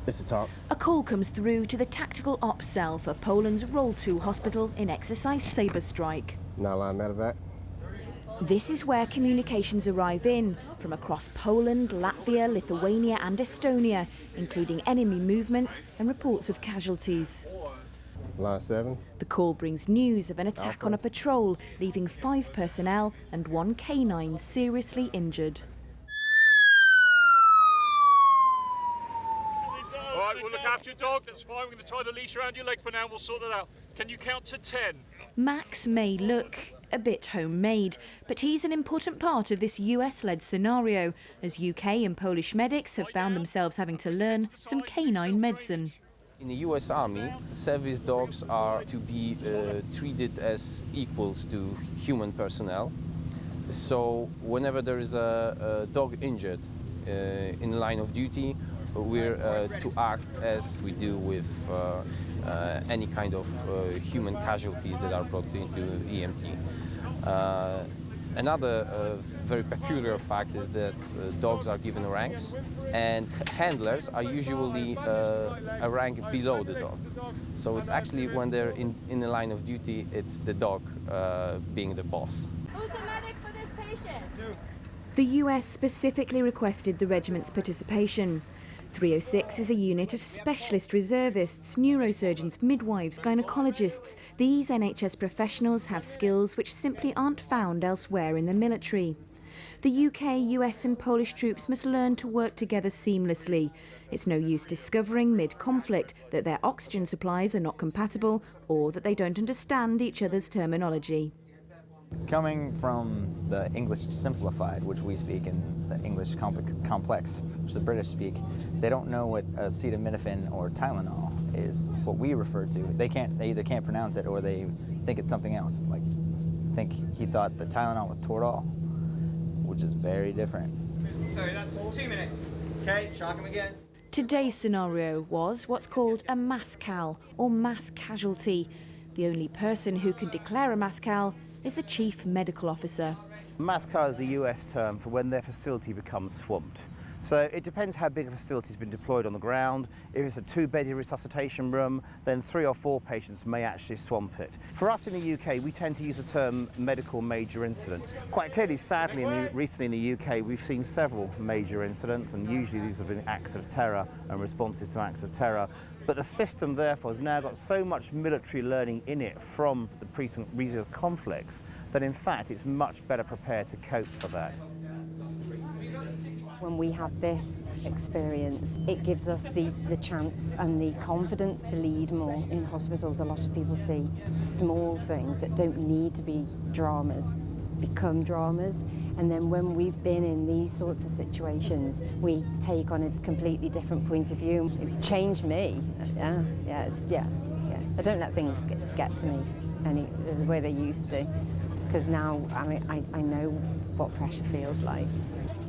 It's a talk. A call comes through to the tactical ops cell for Poland's Roll 2 hospital in exercise Sabre strike. Nine-line medevac. This is where communications arrive in, from across Poland, Latvia, Lithuania and Estonia, including enemy movements and reports of casualties. Line 7. The call brings news of an attack on a patrol, leaving 5 personnel and 1 canine seriously injured. All right, we'll look after your dog. That's fine. We're going to tie the leash around your leg for now. We'll sort that out. Can you count to 10? Max may look a bit homemade, but he's an important part of this US-led scenario, as UK and Polish medics have found themselves having to learn some canine medicine. In the US Army, service dogs are to be treated as equals to human personnel. So whenever there is a dog injured in line of duty, we're to act as we do with any kind of human casualties that are brought into EMT. Another very peculiar fact is that dogs are given ranks, and handlers are usually a rank below the dog. So it's actually when they're in the line of duty, it's the dog being the boss. Who's the medic for this patient? The US specifically requested the regiment's participation. 306 is a unit of specialist reservists, neurosurgeons, midwives, gynecologists. These NHS professionals have skills which simply aren't found elsewhere in the military. The UK, US and Polish troops must learn to work together seamlessly. It's no use discovering mid-conflict that their oxygen supplies are not compatible or that they don't understand each other's terminology. Coming from the English simplified, which we speak, and the English complex, which the British speak, they don't know what acetaminophen or Tylenol is, what we refer to. They either can't pronounce it or they think it's something else. Like, I think he thought the Tylenol was Toradol, which is very different. Sorry, that's 2 minutes. Okay, shock him again. Today's scenario was what's called a mass cal, or mass casualty. The only person who can declare a mass cal is the Chief Medical Officer. Mass cal is the US term for when their facility becomes swamped. So it depends how big a facility has been deployed on the ground. If it's a 2-bedded resuscitation room, then 3 or 4 patients may actually swamp it. For us in the UK, we tend to use the term medical major incident. Quite clearly, sadly, recently in the UK, we've seen several major incidents, and usually these have been acts of terror and responses to acts of terror. But the system, therefore, has now got so much military learning in it from the recent conflicts that, in fact, it's much better prepared to cope for that. When we have this experience, it gives us the chance and the confidence to lead more in hospitals. A lot of people see small things that don't need to be dramas become dramas, and then when we've been in these sorts of situations, we take on a completely different point of view. It's changed me. Yeah. I don't let things get to me the way they used to, because now I know what pressure feels like.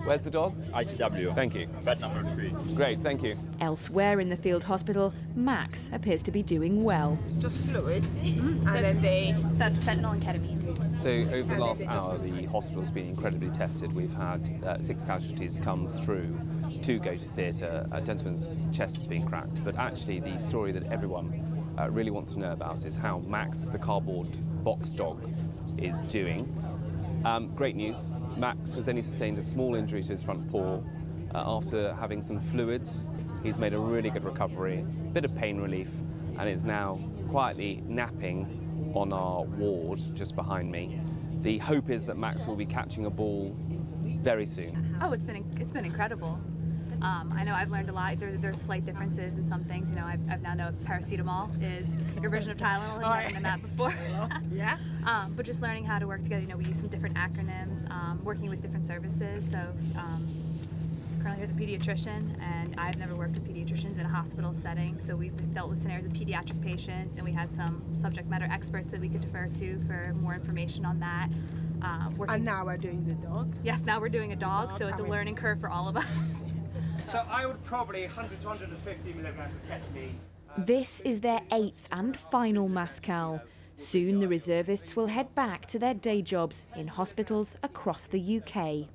Where's the dog? ICW. Thank you. Bed number 3. Great, thank you. Elsewhere in the field hospital, Max appears to be doing well. Just fluid, and then they Fentanyl and ketamine. So over the last hour, the hospital's been incredibly tested. We've had 6 casualties come through to go to theatre. A gentleman's chest has been cracked, but actually the story that everyone really wants to know about is how Max, the cardboard box dog, is doing. Great news, Max has only sustained a small injury to his front paw. After having some fluids, he's made a really good recovery, bit of pain relief, and is now quietly napping on our ward just behind me. The hope is that Max will be catching a ball very soon. Oh, it's been incredible. I know I've learned a lot. There's slight differences in some things. You know, I've now know paracetamol is your version of Tylenol. I've never known that before. yeah. But just learning how to work together. You know, we use some different acronyms, working with different services. So currently there's a pediatrician, and I've never worked with pediatricians in a hospital setting. So we've dealt with scenarios with pediatric patients, and we had some subject matter experts that we could defer to for more information on that. And now we're doing the dog. Yes, now we're doing a dog, so it's a learning curve for all of us. So I would probably 100 to 150 milligrams of ketamine. This is their 8th and final mass cal. Soon the reservists will head back to their day jobs in hospitals across the UK.